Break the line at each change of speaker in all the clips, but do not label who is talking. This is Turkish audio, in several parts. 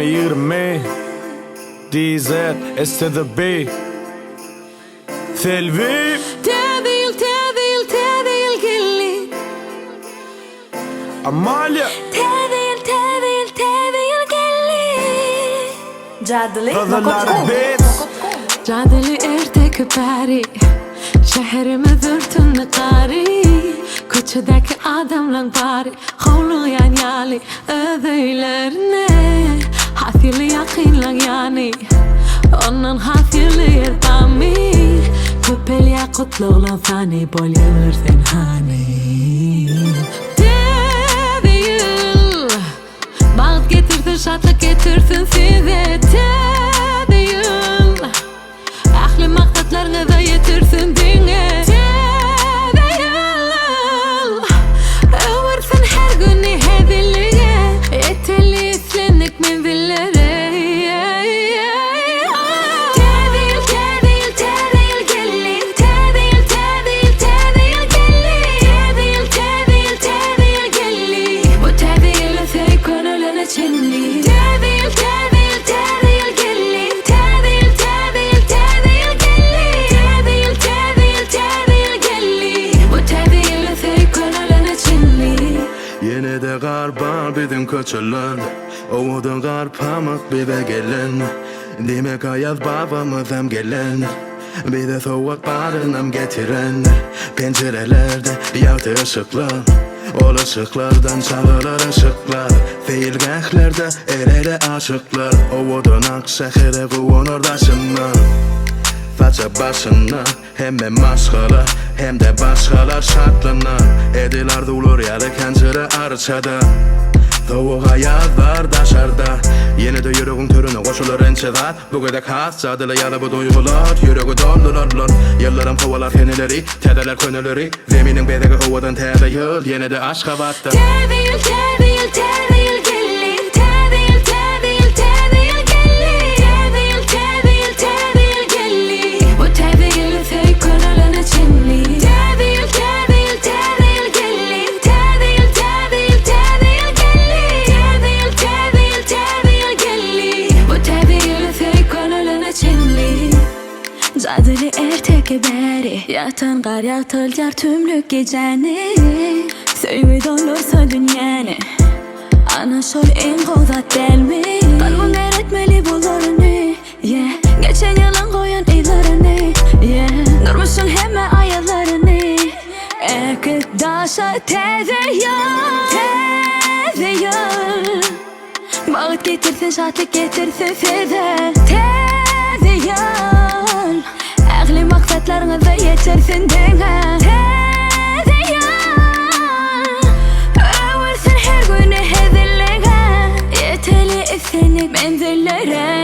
Yirmi Täze, S to the B. Selbi
Täze gelli
Amalia
Täze gelli
Kadınlar bet
Cadeli erdeki peri Şehrime zürtünü kari Köçedeki adamlan bari Hovluyan yali ödeylerine Hasili yakinlan yani Onun hasili yerdami Köpeli yakutlu olan sani Bol yürsen hani Täze Bağıt getirsin şatlık getirsin size Täze Ahli maksatlarına da yetirsin dine Täze Översin her günü hediliğe Yeteli islendik menzillere
Yine de garba bidin köçülen Oğudun gar pamuk bibe gelen Demek ayaz babamız hem gelen Bir de soğuk barınam getiren Pencerelerde yaktı ışıklar Ol ışıklardan çağırır ışıklar Feilgâhlerde erele aşıklar Oğudun ak şehire kuvunur daşından Faça başına hemme maskala hem de başkalar şartlanan Edilar dulur yalı kencere arçada Soğuğa yazlar daşarda Yine de yüreğin türünü koşulur ençedat Bu kadar kas sadılı yalı bu duygular Yüreği doldururlar Yıllarım kovalar feneleri Tedeler könüleri Zeminin bedeki kovadan tede yıl Yine de aşka battı
Täze gelli Cadeli erteki beri Yatan gar yatılcar tümlük geceni Söyle dolursa dünyanı Ana şol en kozat del mi? Kalbin eretmeli bulurunu Geçen yılın koyun ilarını Durmuşsun hemme ayalarını Erkek daşa Täze yol Bağıt getirsin şatlık getirsin size Täze yol Ahli maksatlarına da yetirsin dine Täze yol Översin her günü hedilliğe Yeteli istenik menzillere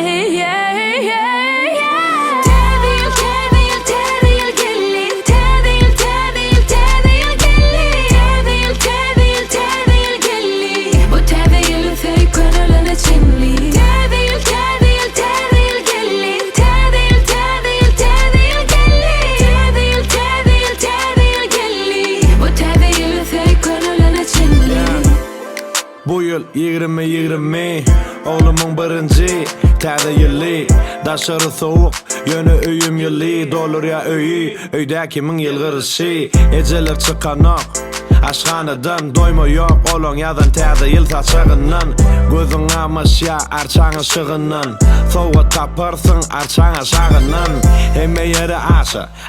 Bu yıl 20 Oğlumun birinci Täze yılı Daşarı soğuk Yönü öyüm yılı Dolur ya öyü Öydeki min yılgırışı Eceler çıkanak Aşkanadan doyma yok Olon yazan Täze yıl saçağından Gözün amış ya arçan ışığından Soğuğa taparsın arçan aşağından Hemme yeri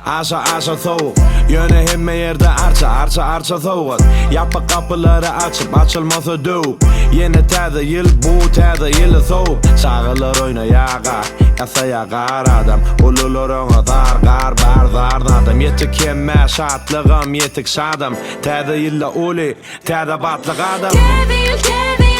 aşa soğuk Yöne hemme yerde arça soğuk Yapı kapıları açıp açılması doğuk Yine Täze yıl bu Täze yılı soğuk Çağılır oyna yağa Yasa yagar adam Ululur ona dar adam Yetik hemme şatlığım yetik şadım Täze yılla uli Täze batlık adam
Täze